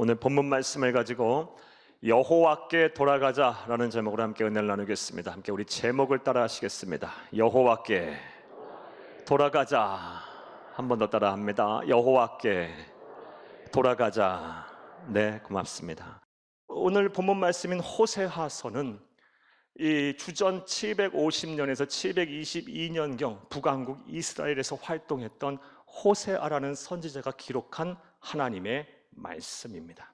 오늘 본문 말씀을 가지고 여호와께 돌아가자라는 제목으로 함께 은혜를 나누겠습니다. 함께 우리 제목을 따라 하시겠습니다. 여호와께 돌아가자. 한 번 더 따라 합니다. 여호와께 돌아가자. 네, 고맙습니다. 오늘 본문 말씀인 호세아서는 이 주전 750년에서 722년경 북왕국 이스라엘에서 활동했던 호세아라는 선지자가 기록한 하나님의 말씀입니다.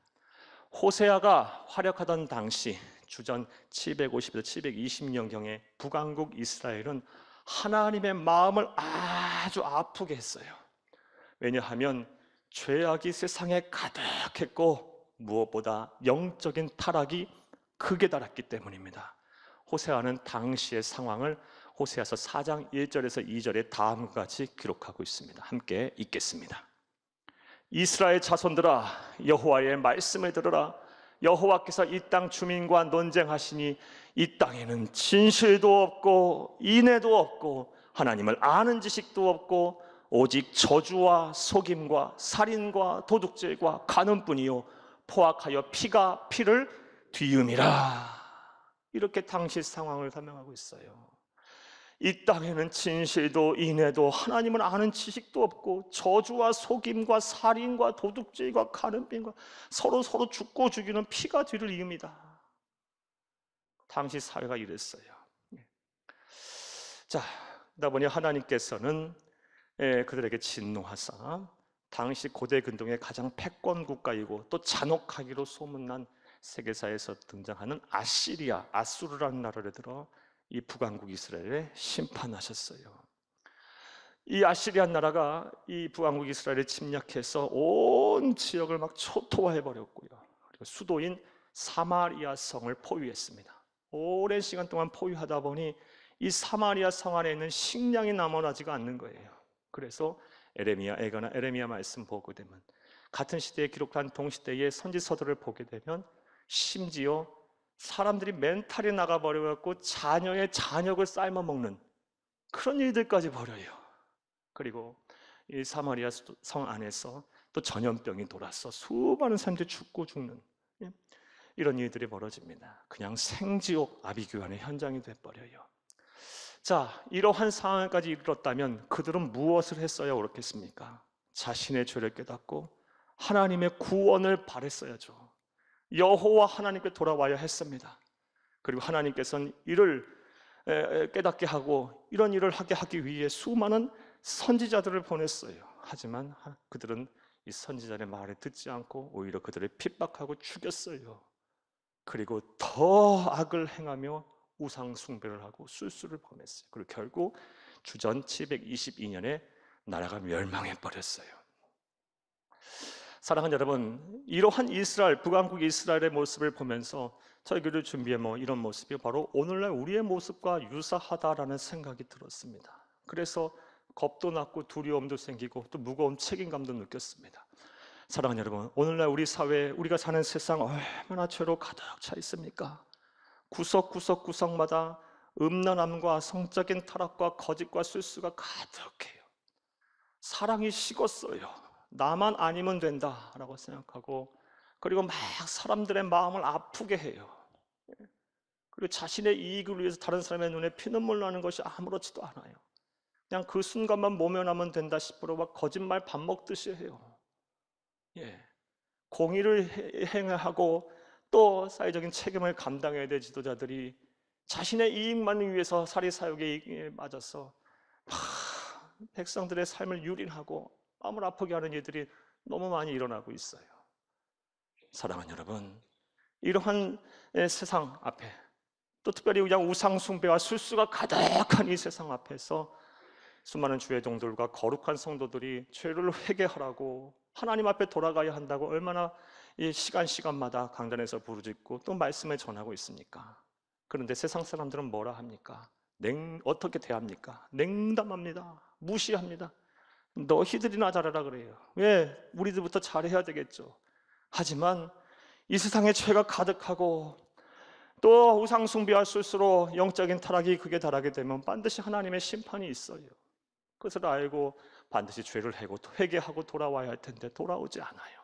호세아가 활약하던 당시 주전 750에서 720년경에 북왕국 이스라엘은 하나님의 마음을 아주 아프게 했어요. 왜냐하면 죄악이 세상에 가득했고 무엇보다 영적인 타락이 극에 달했기 때문입니다. 호세아는 당시의 상황을 호세아서 4장 1절에서 2절에 다음과 같이 기록하고 있습니다. 함께 읽겠습니다. 이스라엘 자손들아, 여호와의 말씀을 들으라. 여호와께서 이 땅 주민과 논쟁하시니 이 땅에는 진실도 없고 인애도 없고 하나님을 아는 지식도 없고 오직 저주와 속임과 살인과 도둑질과 간음뿐이요 포악하여 피가 피를 뒤음이라. 이렇게 당시 상황을 설명하고 있어요. 이 땅에는 진실도 인애도 하나님을 아는 지식도 없고 저주와 속임과 살인과 도둑질과 간음병과 서로 죽고 죽이는 피가 뒤를 이읍니다. 당시 사회가 이랬어요. 자, 그러다 보니 하나님께서는 그들에게 진노하사 당시 고대 근동의 가장 패권 국가이고 또 잔혹하기로 소문난 세계사에서 등장하는 아시리아, 아수르라는 나라를 들어 이 북왕국 이스라엘에 심판하셨어요. 이 아시리아 나라가 이 북왕국 이스라엘을 침략해서 온 지역을 막 초토화해 버렸고요. 그리고 수도인 사마리아 성을 포위했습니다. 오랜 시간 동안 포위하다 보니 이 사마리아 성 안에 있는 식량이 남아나지가 않는 거예요. 그래서 에레미야 말씀 보게 되면 같은 시대에 기록한 동시대의 선지서들을 보게 되면 심지어 사람들이 멘탈이 나가버려갖고 자녀의 잔역을 삶아먹는 그런 일들까지 벌여요. 그리고 이 사마리아 성 안에서 또 전염병이 돌아서 수많은 사람들이 죽고 죽는 이런 일들이 벌어집니다. 그냥 생지옥 아비규환의 현장이 돼버려요. 자, 이러한 상황까지 이르렀다면 그들은 무엇을 했어야 옳겠습니까? 자신의 죄를 깨닫고 하나님의 구원을 바랬어야죠. 여호와 하나님께 돌아와야 했습니다. 그리고 하나님께서는 이를 깨닫게 하고 이런 일을 하기 위해 수많은 선지자들을 보냈어요. 하지만 그들은 이 선지자의 말을 듣지 않고 오히려 그들을 핍박하고 죽였어요. 그리고 더 악을 행하며 우상 숭배를 하고 술수를 범했어요. 그리고 결국 주전 722년에 나라가 멸망해 버렸어요. 사랑하는 여러분, 이러한 이스라엘, 북왕국 이스라엘의 모습을 보면서 설교를 준비해 이런 모습이 바로 오늘날 우리의 모습과 유사하다라는 생각이 들었습니다. 그래서 겁도 났고 두려움도 생기고 또 무거운 책임감도 느꼈습니다. 사랑하는 여러분, 오늘날 우리 사회, 우리가 사는 세상 얼마나 죄로 가득 차 있습니까? 구석구석마다 음란함과 성적인 타락과 거짓과 술수가 가득해요. 사랑이 식었어요. 나만 아니면 된다라고 생각하고 그리고 막 사람들의 마음을 아프게 해요. 그리고 자신의 이익을 위해서 다른 사람의 눈에 피눈물 나는 것이 아무렇지도 않아요. 그냥 그 순간만 모면하면 된다 싶으러 막 거짓말 밥 먹듯이 해요. 공의를 행하고 또 사회적인 책임을 감당해야 될 지도자들이 자신의 이익만을 위해서 사리사욕에 맞아서 백성들의 삶을 유린하고 마음을 아프게 하는 일들이 너무 많이 일어나고 있어요. 사랑하는 여러분, 이러한 세상 앞에 또 특별히 그냥 우상 숭배와 술수가 가득한 이 세상 앞에서 수많은 주의 종들과 거룩한 성도들이 죄를 회개하라고 하나님 앞에 돌아가야 한다고 얼마나 이 시간마다 강단에서 부르짖고 또 말씀을 전하고 있습니까? 그런데 세상 사람들은 뭐라 합니까? 어떻게 대합니까? 냉담합니다. 무시합니다. 너희들이나 잘하라 그래요. 왜? 우리들부터 잘해야 되겠죠. 하지만 이 세상에 죄가 가득하고 또 우상 숭배와 술수로 영적인 타락이 극에 달하게 되면 반드시 하나님의 심판이 있어요. 그것을 알고 반드시 죄를 해고 회개하고 돌아와야 할 텐데 돌아오지 않아요.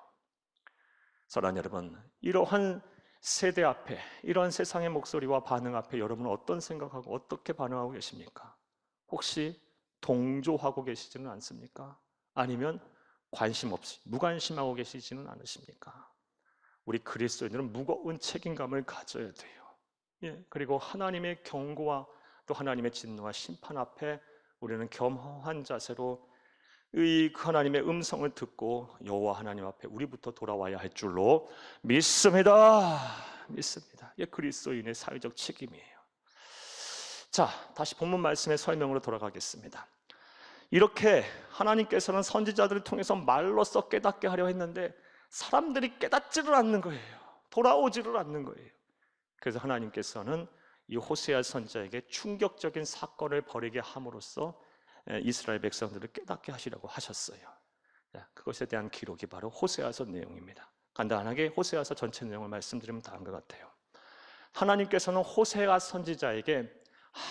사랑하는 여러분, 이러한 세대 앞에, 이러한 세상의 목소리와 반응 앞에 여러분은 어떤 생각하고 어떻게 반응하고 계십니까? 혹시 동조하고 계시지는 않습니까? 아니면 관심 없이 무관심하고 계시지는 않으십니까? 우리 그리스도인들은 무거운 책임감을 가져야 돼요. 예, 그리고 하나님의 경고와 또 하나님의 진노와 심판 앞에 우리는 겸허한 자세로 이 하나님의 음성을 듣고 여호와 하나님 앞에 우리부터 돌아와야 할 줄로 믿습니다. 믿습니다. 이게 그리스도인의 사회적 책임이에요. 자, 다시 본문 말씀의 설명으로 돌아가겠습니다. 이렇게 하나님께서는 선지자들을 통해서 말로써 깨닫게 하려 했는데 사람들이 깨닫지를 않는 거예요. 돌아오지를 않는 거예요. 그래서 하나님께서는 이 호세아 선지자에게 충격적인 사건을 벌이게 함으로써 이스라엘 백성들을 깨닫게 하시려고 하셨어요. 그것에 대한 기록이 바로 호세아서 내용입니다. 간단하게 호세아서 전체 내용을 말씀드리면 다음과 같아요. 하나님께서는 호세아 선지자에게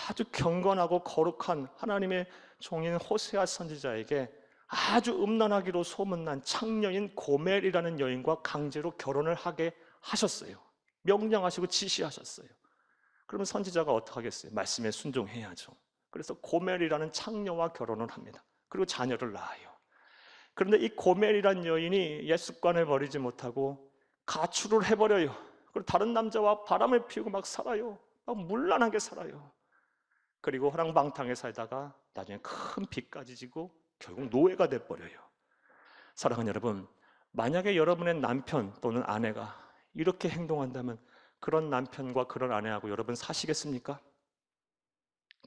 아주 경건하고 거룩한 하나님의 종인 호세아 선지자에게 아주 음란하기로 소문난 창녀인 고멜이라는 여인과 강제로 결혼을 하게 하셨어요. 명령하시고 지시하셨어요. 그러면 선지자가 어떻게 하겠어요? 말씀에 순종해야죠. 그래서 고멜이라는 창녀와 결혼을 합니다. 그리고 자녀를 낳아요. 그런데 이 고멜이라는 여인이 옛습관을 버리지 못하고 가출을 해버려요. 그리고 다른 남자와 바람을 피우고 막 살아요. 막 문란하게 살아요. 그리고 허랑방탕에 살다가 나중에 큰 빚까지 지고 결국 노예가 돼버려요. 사랑하는 여러분, 만약에 여러분의 남편 또는 아내가 이렇게 행동한다면 그런 남편과 그런 아내하고 여러분 사시겠습니까?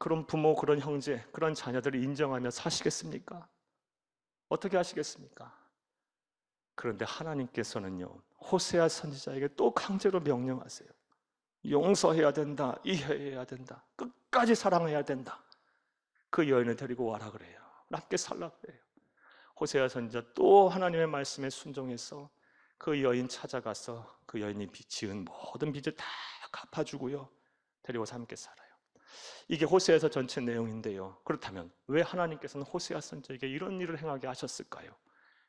그런 부모, 그런 형제, 그런 자녀들을 인정하며 사시겠습니까? 어떻게 하시겠습니까? 그런데 하나님께서는요, 호세아 선지자에게 또 강제로 명령하세요. 용서해야 된다, 이해해야 된다, 끝까지 사랑해야 된다. 그 여인을 데리고 와라 그래요. 함께 살라 그래요. 호세아 선지자 또 하나님의 말씀에 순종해서 그 여인 찾아가서 그 여인이 지은 모든 빚을 다 갚아주고요, 데리고서 함께 살아요. 이게 호세아서 전체 내용인데요. 그렇다면 왜 하나님께서는 호세아 선지자에게 이런 일을 행하게 하셨을까요?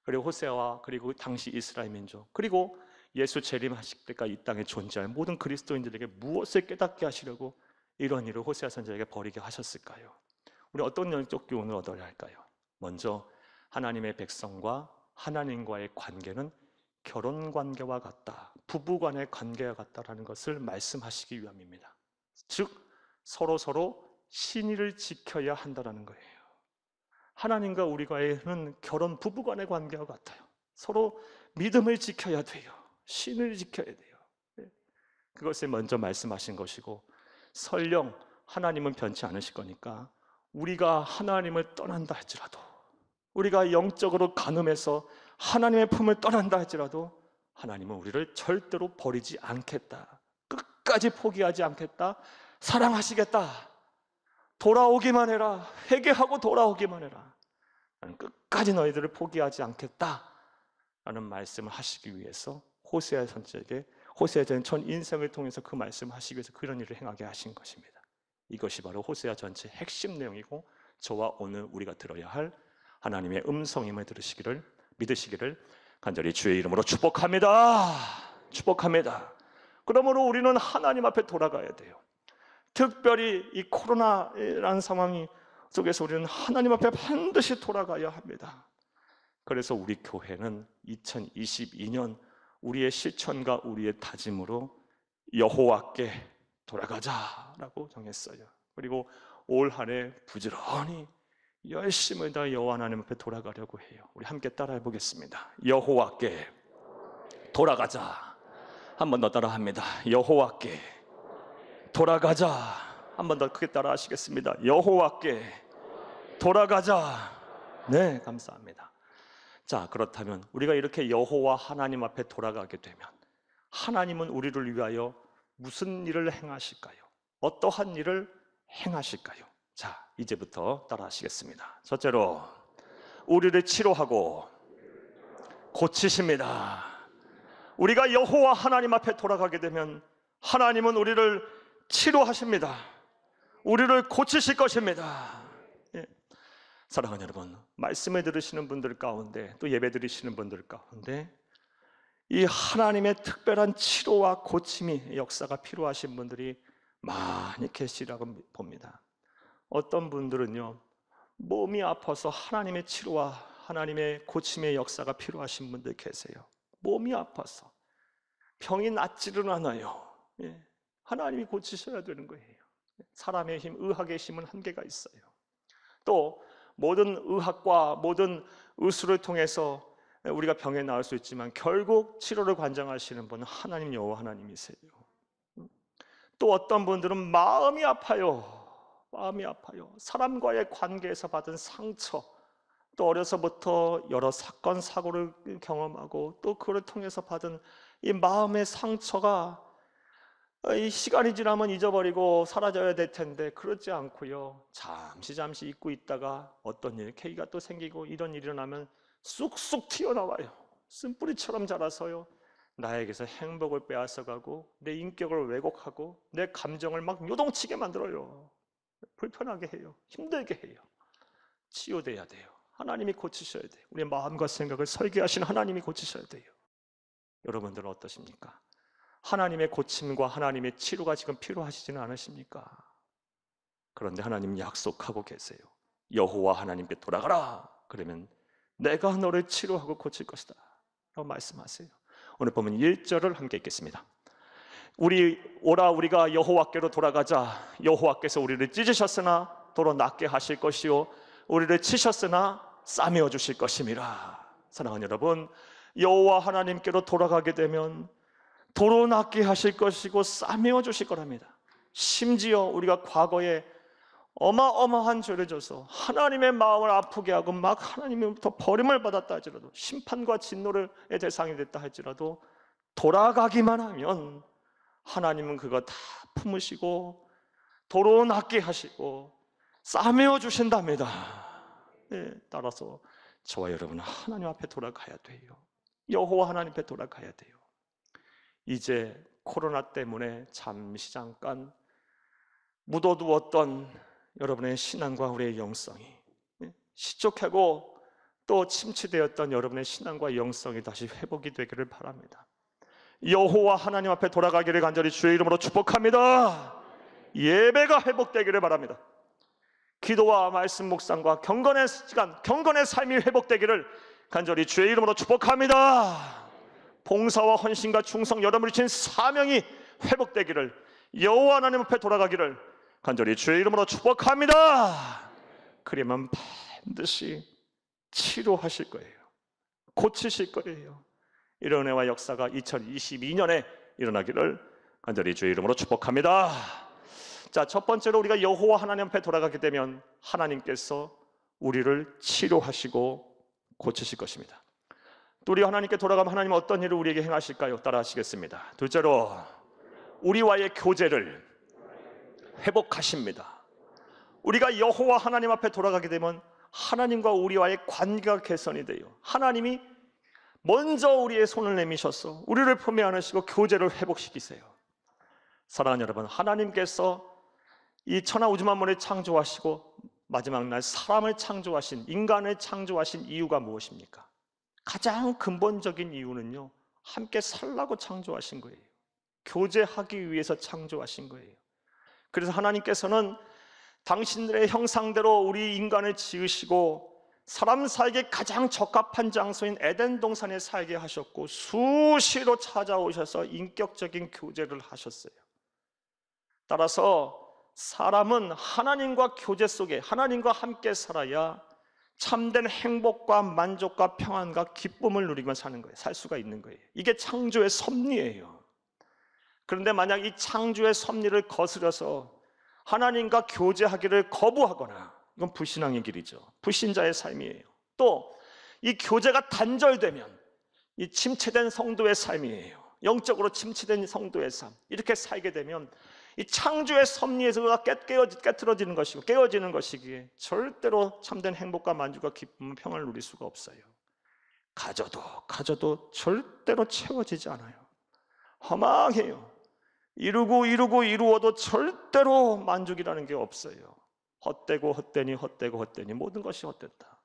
그리고 호세아와 그리고 당시 이스라엘 민족 그리고 예수 재림하실 때까지 이 땅에 존재할 모든 그리스도인들에게 무엇을 깨닫게 하시려고 이런 일을 호세아 선지자에게 벌이게 하셨을까요? 우리 어떤 영적 교훈을 얻어야 할까요? 먼저 하나님의 백성과 하나님과의 관계는 결혼 관계와 같다, 부부 간의 관계와 같다라는 것을 말씀하시기 위함입니다. 즉 서로 신의를 지켜야 한다는 거예요. 하나님과 우리과는 결혼 부부 간의 관계와 같아요. 서로 믿음을 지켜야 돼요. 신을 지켜야 돼요. 그것을 먼저 말씀하신 것이고, 설령 하나님은 변치 않으실 거니까 우리가 하나님을 떠난다 할지라도, 우리가 영적으로 간음해서 하나님의 품을 떠난다 할지라도 하나님은 우리를 절대로 버리지 않겠다, 끝까지 포기하지 않겠다, 사랑하시겠다, 돌아오기만 해라, 회개하고 돌아오기만 해라, 나는 끝까지 너희들을 포기하지 않겠다 라는 말씀을 하시기 위해서 호세아 선지자에게 호세아전 전 인생을 통해서 그 말씀을 하시기 위해서 그런 일을 행하게 하신 것입니다. 이것이 바로 호세아 전체 핵심 내용이고 저와 오늘 우리가 들어야 할 하나님의 음성임을 믿으시기를 간절히 주의 이름으로 축복합니다. 축복합니다. 그러므로 우리는 하나님 앞에 돌아가야 돼요. 특별히 이 코로나라는 상황 속에서 우리는 하나님 앞에 반드시 돌아가야 합니다. 그래서 우리 교회는 2022년 우리의 실천과 우리의 다짐으로 여호와께 돌아가자라고 정했어요. 그리고 올 한 해 부지런히 열심을 다해 여호와 하나님 앞에 돌아가려고 해요. 우리 함께 따라해 보겠습니다. 여호와께 돌아가자. 한 번 더 따라합니다. 여호와께 돌아가자. 한 번 더 크게 따라 하시겠습니다. 여호와께 돌아가자. 네, 감사합니다. 자, 그렇다면 우리가 이렇게 여호와 하나님 앞에 돌아가게 되면 하나님은 우리를 위하여 무슨 일을 행하실까요? 어떠한 일을 행하실까요? 자, 이제부터 따라 하시겠습니다. 첫째로 우리를 치료하고 고치십니다. 우리가 여호와 하나님 앞에 돌아가게 되면 하나님은 우리를 치료하십니다. 우리를 고치실 것입니다. 예. 사랑하는 여러분, 말씀을 들으시는 분들 가운데 또 예배 드리시는 분들 가운데 이 하나님의 특별한 치료와 고침이 역사가 필요하신 분들이 많이 계시라고 봅니다. 어떤 분들은요, 몸이 아파서 하나님의 치료와 하나님의 고침의 역사가 필요하신 분들 계세요. 몸이 아파서 병이 낫지를 않아요. 예, 하나님이 고치셔야 되는 거예요. 사람의 힘, 의학의 힘은 한계가 있어요. 또 모든 의학과 모든 의술을 통해서 우리가 병에 나을 수 있지만 결국 치료를 관장하시는 분은 하나님 여호와 하나님이세요. 또 어떤 분들은 마음이 아파요. 마음이 아파요. 사람과의 관계에서 받은 상처, 또 어려서부터 여러 사건 사고를 경험하고 또 그걸 통해서 받은 이 마음의 상처가 이 시간이 지나면 잊어버리고 사라져야 될 텐데 그렇지 않고요, 잠시 잊고 있다가 어떤 일, 계기가 또 생기고 이런 일이 일어나면 쑥쑥 튀어나와요. 쓴뿌리처럼 자라서요, 나에게서 행복을 빼앗아가고 내 인격을 왜곡하고 내 감정을 막 요동치게 만들어요. 불편하게 해요. 힘들게 해요. 치유돼야 돼요. 하나님이 고치셔야 돼요. 우리의 마음과 생각을 설계하신 하나님이 고치셔야 돼요. 여러분들은 어떠십니까? 하나님의 고침과 하나님의 치료가 지금 필요하시지는 않으십니까? 그런데 하나님 약속하고 계세요. 여호와 하나님께 돌아가라. 그러면 내가 너를 치료하고 고칠 것이다 라고 말씀하세요. 오늘 보면 1절을 함께 읽겠습니다. 우리가 여호와께로 돌아가자. 여호와께서 우리를 찢으셨으나 도로 낫게 하실 것이요 우리를 치셨으나 싸매어 주실 것임이라. 사랑하는 여러분, 여호와 하나님께로 돌아가게 되면 도로 낫게 하실 것이고 싸매어 주실 거랍니다. 심지어 우리가 과거에 어마어마한 죄를 져서 하나님의 마음을 아프게 하고 막 하나님으로부터 버림을 받았다 할지라도, 심판과 진노의 대상이 됐다 할지라도 돌아가기만 하면 하나님은 그거 다 품으시고 도로 낫게 하시고 싸매어 주신답니다. 네, 따라서 저와 여러분은 하나님 앞에 돌아가야 돼요. 여호와 하나님 앞에 돌아가야 돼요. 이제 코로나 때문에 잠깐 묻어두었던 여러분의 신앙과 우리의 영성이, 시족하고 또 침체되었던 여러분의 신앙과 영성이 다시 회복이 되기를 바랍니다. 여호와 하나님 앞에 돌아가기를 간절히 주의 이름으로 축복합니다. 예배가 회복되기를 바랍니다. 기도와 말씀 묵상과 경건의 시간, 경건의 삶이 회복되기를 간절히 주의 이름으로 축복합니다. 봉사와 헌신과 충성, 여러분이 주신 사명이 회복되기를, 여호와 하나님 앞에 돌아가기를 간절히 주의 이름으로 축복합니다. 그러면 반드시 치료하실 거예요. 고치실 거예요. 이런 은혜와 역사가 2022년에 일어나기를 간절히 주의 이름으로 축복합니다. 자, 첫 번째로 우리가 여호와 하나님 앞에 돌아가게 되면 하나님께서 우리를 치료하시고 고치실 것입니다. 또 우리 하나님께 돌아가면 하나님은 어떤 일을 우리에게 행하실까요? 따라 하시겠습니다. 둘째로 우리와의 교제를 회복하십니다. 우리가 여호와 하나님 앞에 돌아가게 되면 하나님과 우리와의 관계가 개선이 돼요. 하나님이 먼저 우리의 손을 내미셔서 우리를 품에 안으시고 교제를 회복시키세요. 사랑하는 여러분, 하나님께서 이 천하 우주 만물을 창조하시고 마지막 날 사람을 창조하신, 인간을 창조하신 이유가 무엇입니까? 가장 근본적인 이유는요, 함께 살라고 창조하신 거예요. 교제하기 위해서 창조하신 거예요. 그래서 하나님께서는 당신들의 형상대로 우리 인간을 지으시고 사람 살기에 가장 적합한 장소인 에덴 동산에 살게 하셨고 수시로 찾아오셔서 인격적인 교제를 하셨어요. 따라서 사람은 하나님과 교제 속에, 하나님과 함께 살아야 참된 행복과 만족과 평안과 기쁨을 누리며 사는 거예요. 살 수가 있는 거예요. 이게 창조의 섭리예요. 그런데 만약 이 창조의 섭리를 거스려서 하나님과 교제하기를 거부하거나, 이건 불신앙의 길이죠. 불신자의 삶이에요. 또 이 교제가 단절되면 이 침체된 성도의 삶이에요. 영적으로 침체된 성도의 삶. 이렇게 살게 되면 이 창조의 섭리에서가 깨트러지는 것이고 깨어지는 것이기에 절대로 참된 행복과 만족과 기쁨과 평안을 누릴 수가 없어요. 가져도 절대로 채워지지 않아요. 허망해요. 이루어도 절대로 만족이라는 게 없어요. 헛되니 모든 것이 헛된다.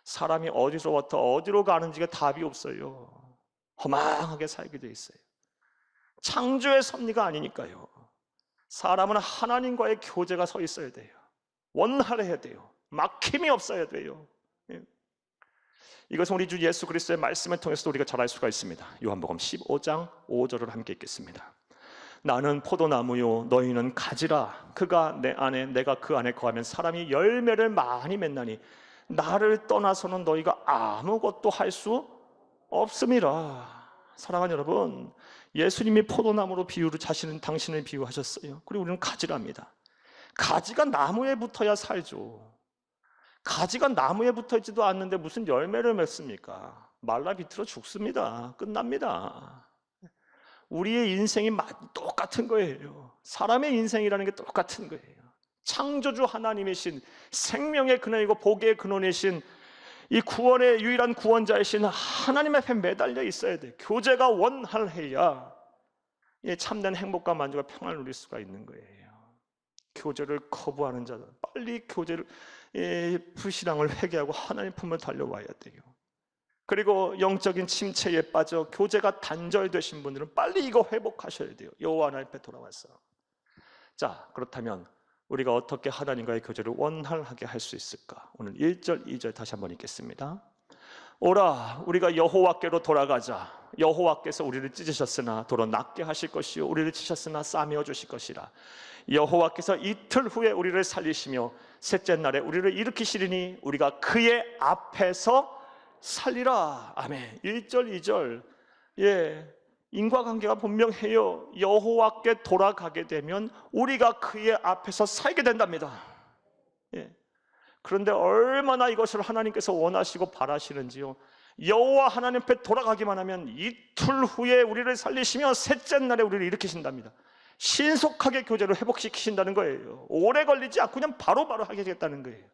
사람이 어디로부터 어디로 가는지가 답이 없어요. 허망하게 살게 돼 있어요. 창조의 섭리가 아니니까요. 사람은 하나님과의 교제가 서 있어야 돼요. 원활해야 돼요. 막힘이 없어야 돼요. 예. 이것은 우리 주 예수 그리스도의 말씀을 통해서도 우리가 잘 알 수가 있습니다. 요한복음 15장 5절을 함께 읽겠습니다. 나는 포도나무요 너희는 가지라. 그가 내 안에 내가 그 안에 거하면 사람이 열매를 많이 맺나니 나를 떠나서는 너희가 아무것도 할 수 없음이라. 사랑하는 여러분, 예수님이 포도나무로 비유를 당신을 비유하셨어요. 그리고 우리는 가지랍니다. 가지가 나무에 붙어야 살죠. 가지가 나무에 붙어있지도 않는데 무슨 열매를 맺습니까? 말라 비틀어 죽습니다. 끝납니다. 우리의 인생이 똑같은 거예요. 사람의 인생이라는 게 똑같은 거예요. 창조주 하나님이신, 생명의 근원이고 복의 근원이신, 이 구원의 유일한 구원자이신 하나님 앞에 매달려 있어야 돼요. 교제가 원활해야 참된 행복과 만족과 평안을 누릴 수가 있는 거예요. 교제를 거부하는 자들, 빨리 교제를 불신앙을 회개하고 하나님 품을 달려와야 돼요. 그리고 영적인 침체에 빠져 교제가 단절되신 분들은 빨리 이거 회복하셔야 돼요. 여호와 하나님 앞에 돌아와서. 자, 그렇다면 우리가 어떻게 하나님과의 교제를 원활하게 할 수 있을까? 오늘 1절, 2절 다시 한번 읽겠습니다. 오라, 우리가 여호와께로 돌아가자. 여호와께서 우리를 찢으셨으나 도로 낫게 하실 것이요 우리를 치셨으나 싸매어 주실 것이라. 여호와께서 이틀 후에 우리를 살리시며 셋째 날에 우리를 일으키시리니 우리가 그의 앞에서 살리라. 아멘. 1절, 2절. 인과관계가 분명해요. 여호와께 돌아가게 되면 우리가 그의 앞에서 살게 된답니다. 그런데 얼마나 이것을 하나님께서 원하시고 바라시는지요. 여호와 하나님 앞에 돌아가기만 하면 이틀 후에 우리를 살리시며 셋째 날에 우리를 일으키신답니다. 신속하게 교제를 회복시키신다는 거예요. 오래 걸리지 않고 그냥 바로바로 하게 되겠다는 거예요.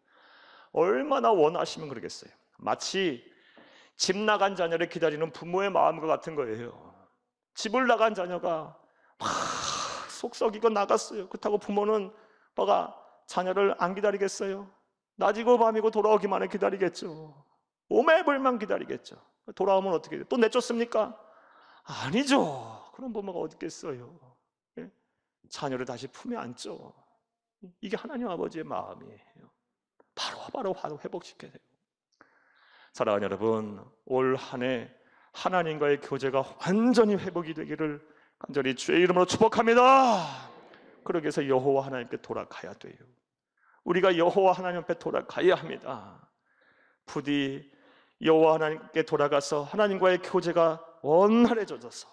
얼마나 원하시면 그러겠어요. 마치 집 나간 자녀를 기다리는 부모의 마음과 같은 거예요. 집을 나간 자녀가 막 속썩이고 나갔어요. 그렇다고 부모는 자녀를 안 기다리겠어요? 낮이고 밤이고 돌아오기만을 기다리겠죠. 오매불만 기다리겠죠. 돌아오면 어떻게 돼요? 또 내쫓습니까? 아니죠. 그런 부모가 어디 있겠어요. 자녀를 다시 품에 안죠. 이게 하나님 아버지의 마음이에요. 바로 회복시켜야 돼요. 사랑하는 여러분, 올 한 해 하나님과의 교제가 완전히 회복이 되기를 간절히 주의 이름으로 축복합니다. 그러기 위해서 여호와 하나님께 돌아가야 돼요. 우리가 여호와 하나님 앞에 돌아가야 합니다. 부디 여호와 하나님께 돌아가서 하나님과의 교제가 원활해져서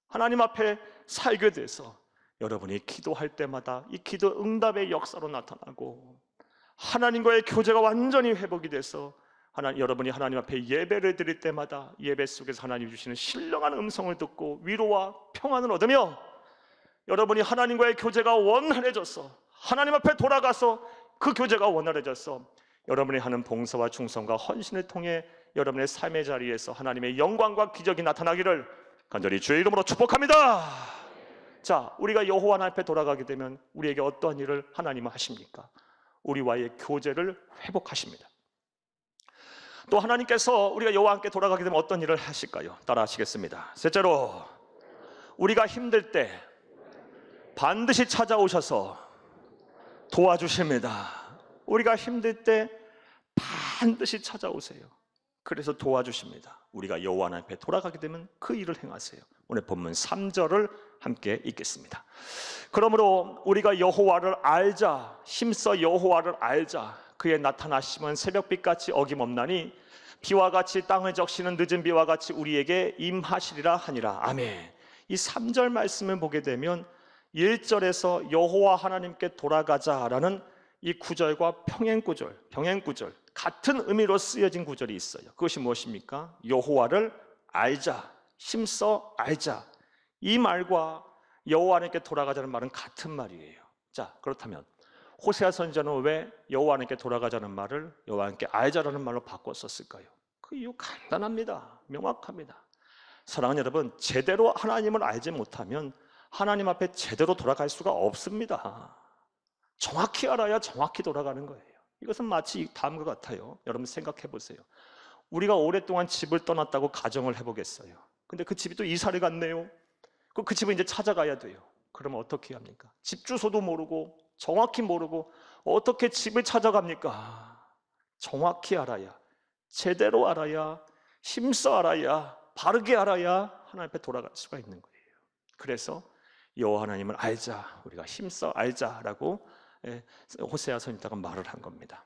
하나님 앞에 살게 돼서 여러분이 기도할 때마다 이 기도 응답의 역사로 나타나고 하나님과의 교제가 완전히 회복이 돼서 여러분이 하나님 앞에 예배를 드릴 때마다 예배 속에서 하나님이 주시는 신령한 음성을 듣고 위로와 평안을 얻으며 여러분이 하나님과의 교제가 원활해져서 하나님 앞에 돌아가서 그 교제가 원활해져서 여러분이 하는 봉사와 충성과 헌신을 통해 여러분의 삶의 자리에서 하나님의 영광과 기적이 나타나기를 간절히 주의 이름으로 축복합니다. 자, 우리가 여호와 하나님 앞에 돌아가게 되면 우리에게 어떠한 일을 하나님은 하십니까? 우리와의 교제를 회복하십니다. 또 하나님께서 우리가 여호와 함께 돌아가게 되면 어떤 일을 하실까요? 따라 하시겠습니다. 셋째로, 우리가 힘들 때 반드시 찾아오셔서 도와주십니다. 우리가 힘들 때 반드시 찾아오세요. 그래서 도와주십니다. 우리가 여호와 하나님 앞에 돌아가게 되면 그 일을 행하세요. 오늘 본문 3절을 함께 읽겠습니다. 그러므로 우리가 여호와를 알자, 힘써 여호와를 알자. 그의 나타나심은 새벽빛같이 어김없나니 비와 같이 땅을 적시는 늦은 비와 같이 우리에게 임하시리라 하니라. 아멘. 이 3절 말씀을 보게 되면 1절에서 여호와 하나님께 돌아가자라는 이 구절과 병행구절 같은 의미로 쓰여진 구절이 있어요. 그것이 무엇입니까? 여호와를 알자, 힘써 알자. 이 말과 여호와 하나님께 돌아가자는 말은 같은 말이에요. 자, 그렇다면 호세아 선지자는 왜 여호와 하나님께 돌아가자는 말을 여호와 하나님께 알자라는 말로 바꿨었을까요? 그 이유 간단합니다. 명확합니다. 사랑하는 여러분, 제대로 하나님을 알지 못하면 하나님 앞에 제대로 돌아갈 수가 없습니다. 정확히 알아야 정확히 돌아가는 거예요. 이것은 마치 다음과 같아요. 여러분 생각해 보세요. 우리가 오랫동안 집을 떠났다고 가정을 해보겠어요. 근데 그 집이 또 이사를 갔네요. 그 집을 이제 찾아가야 돼요. 그러면 어떻게 합니까? 집 주소도 모르고 정확히 모르고 어떻게 집을 찾아갑니까? 정확히 알아야, 제대로 알아야, 힘써 알아야, 바르게 알아야 하나님 앞에 돌아갈 수가 있는 거예요. 그래서 여호와 하나님을 알자, 우리가 힘써 알자라고 호세아 선지자가 말을 한 겁니다.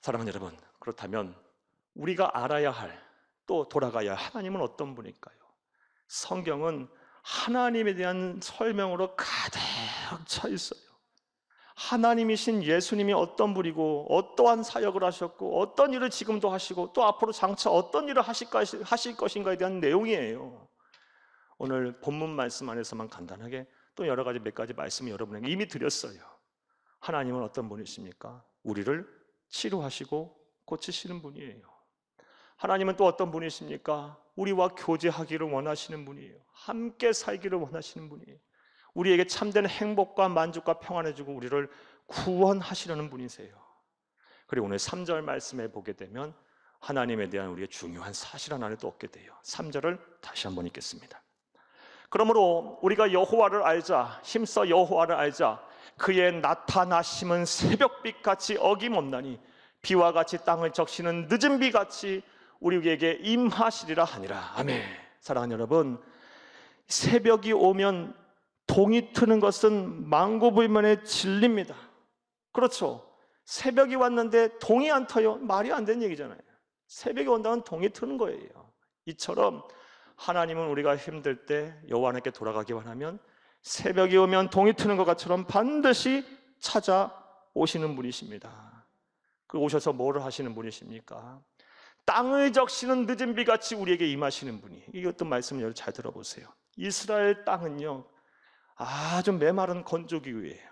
사랑하는 여러분, 그렇다면 우리가 알아야 할, 또 돌아가야 할 하나님은 어떤 분일까요? 성경은 하나님에 대한 설명으로 가득 차 있어요. 하나님이신 예수님이 어떤 분이고 어떠한 사역을 하셨고 어떤 일을 지금도 하시고 또 앞으로 장차 어떤 일을 하실 것인가에 대한 내용이에요. 오늘 본문 말씀 안에서만 간단하게 또 여러 가지 몇 가지 말씀을 여러분에게 이미 드렸어요. 하나님은 어떤 분이십니까? 우리를 치료하시고 고치시는 분이에요. 하나님은 또 어떤 분이십니까? 우리와 교제하기를 원하시는 분이에요. 함께 살기를 원하시는 분이에요. 우리에게 참된 행복과 만족과 평안을 주고 우리를 구원하시려는 분이세요. 그리고 오늘 3절 말씀에 보게 되면 하나님에 대한 우리의 중요한 사실 하나를 또 얻게 돼요. 3절을 다시 한번 읽겠습니다. 그러므로 우리가 여호와를 알자, 힘써 여호와를 알자. 그의 나타나심은 새벽빛같이 어김없나니 비와 같이 땅을 적시는 늦은 비같이 우리에게 임하시리라 하니라. 아멘. 사랑하는 여러분, 새벽이 오면 동이 트는 것은 망고불면의 진리입니다. 그렇죠? 새벽이 왔는데 동이 안 터요? 말이 안 되는 얘기잖아요. 새벽이 온다면 동이 트는 거예요. 이처럼 하나님은 우리가 힘들 때 여호와 하나님께 돌아가기만 하면 새벽이 오면 동이 트는 것처럼 반드시 찾아오시는 분이십니다. 그 오셔서 뭐를 하시는 분이십니까? 땅을 적시는 늦은 비같이 우리에게 임하시는 분이. 이 어떤 말씀을 잘 들어보세요. 이스라엘 땅은요 아주 메마른 건조기후예요.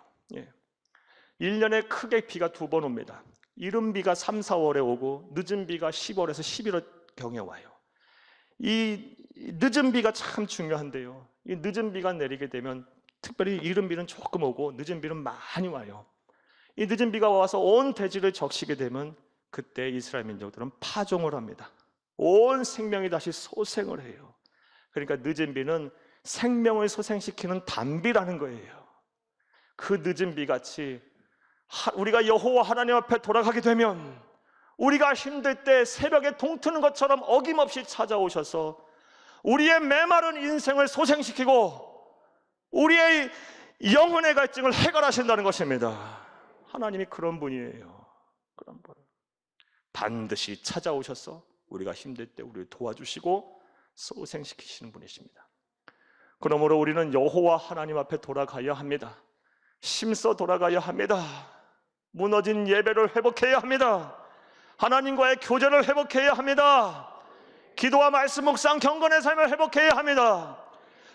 1년에 크게 비가 2번 옵니다. 이른 비가 3, 4월에 오고 늦은 비가 10월에서 11월경에 와요. 이 늦은 비가 참 중요한데요, 이 늦은 비가 내리게 되면 특별히 이른 비는 조금 오고 늦은 비는 많이 와요. 이 늦은 비가 와서 온 대지를 적시게 되면 그때 이스라엘 민족들은 파종을 합니다. 온 생명이 다시 소생을 해요. 그러니까 늦은 비는 생명을 소생시키는 단비라는 거예요. 그 늦은 비같이 우리가 여호와 하나님 앞에 돌아가게 되면 우리가 힘들 때 새벽에 동트는 것처럼 어김없이 찾아오셔서 우리의 메마른 인생을 소생시키고 우리의 영혼의 갈증을 해결하신다는 것입니다. 하나님이 그런 분이에요. 그런 분. 반드시 찾아오셔서 우리가 힘들 때 우리를 도와주시고 소생시키시는 분이십니다. 그러므로 우리는 여호와 하나님 앞에 돌아가야 합니다. 힘써 돌아가야 합니다. 무너진 예배를 회복해야 합니다. 하나님과의 교제를 회복해야 합니다. 기도와 말씀 묵상 경건의 삶을 회복해야 합니다.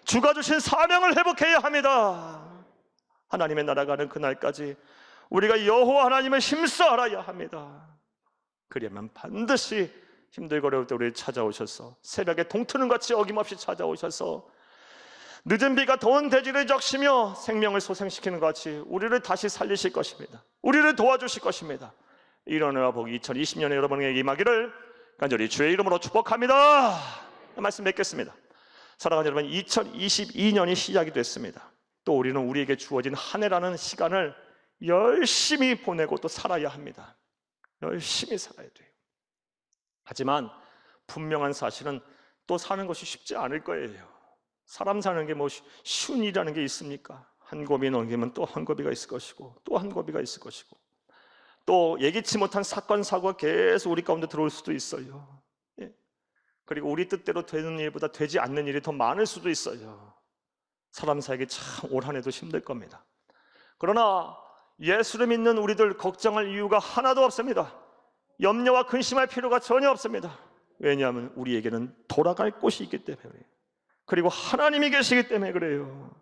주가 주신 사명을 회복해야 합니다. 하나님의 나라가는 그날까지 우리가 여호와 하나님을 힘써 알아야 합니다. 그러면 반드시 힘들고 어려울 때 우리를 찾아오셔서 새벽에 동트는 같이 어김없이 찾아오셔서 늦은 비가 더운 대지를 적시며 생명을 소생시키는 것 같이 우리를 다시 살리실 것입니다. 우리를 도와주실 것입니다. 이런 은혜와 복이 2020년에 여러분에게 임하기를 간절히 주의 이름으로 축복합니다. 말씀 맺겠습니다. 사랑하는 여러분, 2022년이 시작이 됐습니다. 또 우리는 우리에게 주어진 한 해라는 시간을 열심히 보내고 또 살아야 합니다. 열심히 살아야 돼요. 하지만 분명한 사실은 또 사는 것이 쉽지 않을 거예요. 사람 사는 게 뭐 쉬운 일이라는 게 있습니까? 한 고비 넘기면 또 한 고비가 있을 것이고 또 한 고비가 있을 것이고 또 예기치 못한 사건 사고가 계속 우리 가운데 들어올 수도 있어요. 그리고 우리 뜻대로 되는 일보다 되지 않는 일이 더 많을 수도 있어요. 사람 살기 참 올 한 해도 힘들 겁니다. 그러나 예수를 믿는 우리들 걱정할 이유가 하나도 없습니다. 염려와 근심할 필요가 전혀 없습니다. 왜냐하면 우리에게는 돌아갈 곳이 있기 때문에 그래요. 그리고 하나님이 계시기 때문에 그래요.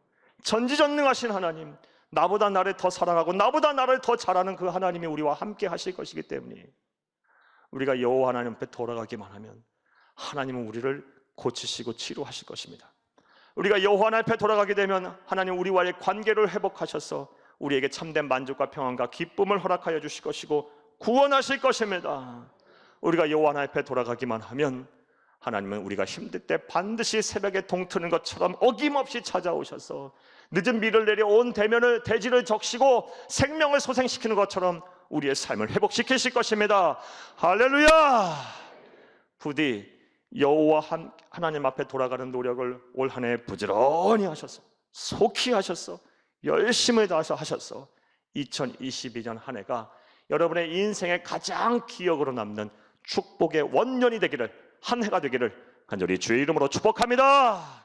전지전능하신 하나님, 나보다 나를 더 사랑하고 나보다 나를 더 잘하는 그 하나님이 우리와 함께 하실 것이기 때문에 우리가 여호와 하나님 앞에 돌아가기만 하면 하나님은 우리를 고치시고 치료하실 것입니다. 우리가 여호와 하나님 앞에 돌아가게 되면 하나님 우리와의 관계를 회복하셔서 우리에게 참된 만족과 평안과 기쁨을 허락하여 주실 것이고 구원하실 것입니다. 우리가 여호와 하나님 앞에 돌아가기만 하면 하나님은 우리가 힘들 때 반드시 새벽에 동트는 것처럼 어김없이 찾아오셔서 늦은 비를 내려 온 대지를 적시고 생명을 소생시키는 것처럼 우리의 삶을 회복시키실 것입니다. 할렐루야! 부디 여호와 하나님 앞에 돌아가는 노력을 올 한 해 부지런히 하셔서, 속히 하셔서, 열심을 다해서 하셔서 2022년 한 해가 여러분의 인생의 가장 기억으로 남는 축복의 원년이 되기를, 한 해가 되기를 간절히 주의 이름으로 축복합니다.